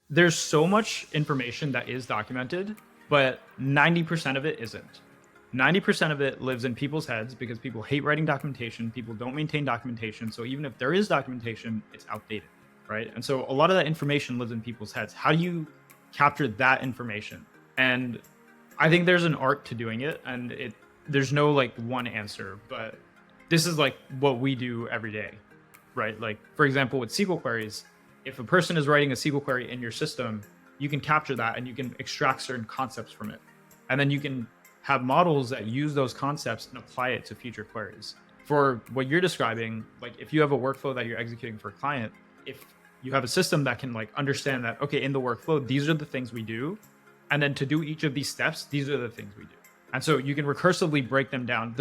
There's so much information that is documented, but 90% of it isn't. 90% of it lives in people's heads because people hate writing documentation. People don't maintain documentation. So even if there is documentation, it's outdated, right? And so a lot of that information lives in people's heads. How do you capture that information? And I think there's an art to doing it, and there's no like one answer, but this is like what we do every day, right? Like, for example, with SQL queries, if a person is writing a SQL query in your system, you can capture that and you can extract certain concepts from it. And then you can have models that use those concepts and apply it to future queries. For what you're describing, like if you have a workflow that you're executing for a client, if you have a system that can like understand that, okay, in the workflow, these are the things we do. And then to do each of these steps, these are the things we do. And so you can recursively break them down.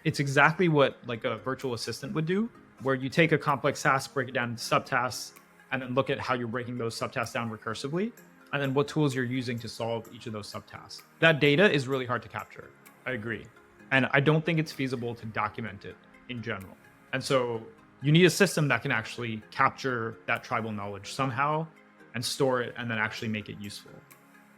It's exactly what like a virtual assistant would do, where you take a complex task, break it down into subtasks, and then look at how you're breaking those subtasks down recursively, and then what tools you're using to solve each of those subtasks. That data is really hard to capture. I agree. And I don't think it's feasible to document it in general. And so you need a system that can actually capture that tribal knowledge somehow and store it and then actually make it useful.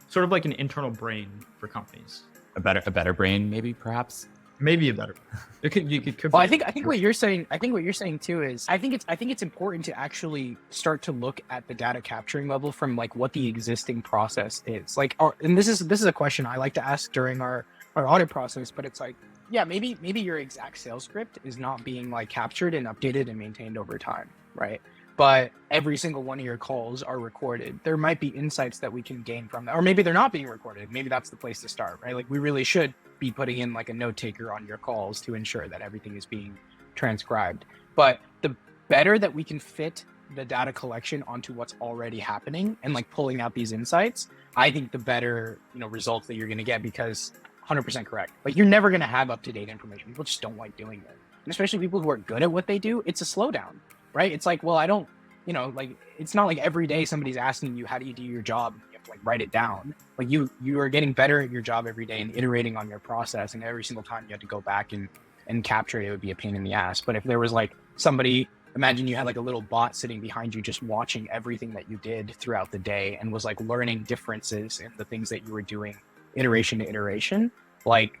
Sort of like an internal brain for companies. A better brain, maybe, perhaps. Maybe a better. It could well, I think what you're saying. I think what you're saying too is I think it's important to actually start to look at the data capturing level from like what the existing process is. Like, and this is a question I like to ask during our audit process. But it's like, yeah, maybe your exact sales script is not being like captured and updated and maintained over time, right? But every single one of your calls are recorded. There might be insights that we can gain from that, or maybe they're not being recorded. Maybe that's the place to start, right? Like we really should be putting in like a note taker on your calls to ensure that everything is being transcribed. But the better that we can fit the data collection onto what's already happening and like pulling out these insights, I think the better, results that you're going to get, because 100% correct. Like you're never going to have up-to-date information. People just don't like doing it. And especially people who are good at what they do, it's a slowdown. Right? It's like, well, I don't, like, it's not like every day somebody's asking you, how do you do your job? You have to like write it down. Like you are getting better at your job every day and iterating on your process. And every single time you have to go back and capture it, it would be a pain in the ass. But if there was like somebody, imagine you had like a little bot sitting behind you, just watching everything that you did throughout the day and was like learning differences in the things that you were doing iteration to iteration, like,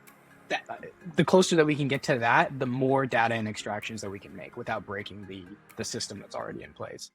the closer that we can get to that, the more data and extractions that we can make without breaking the system that's already in place.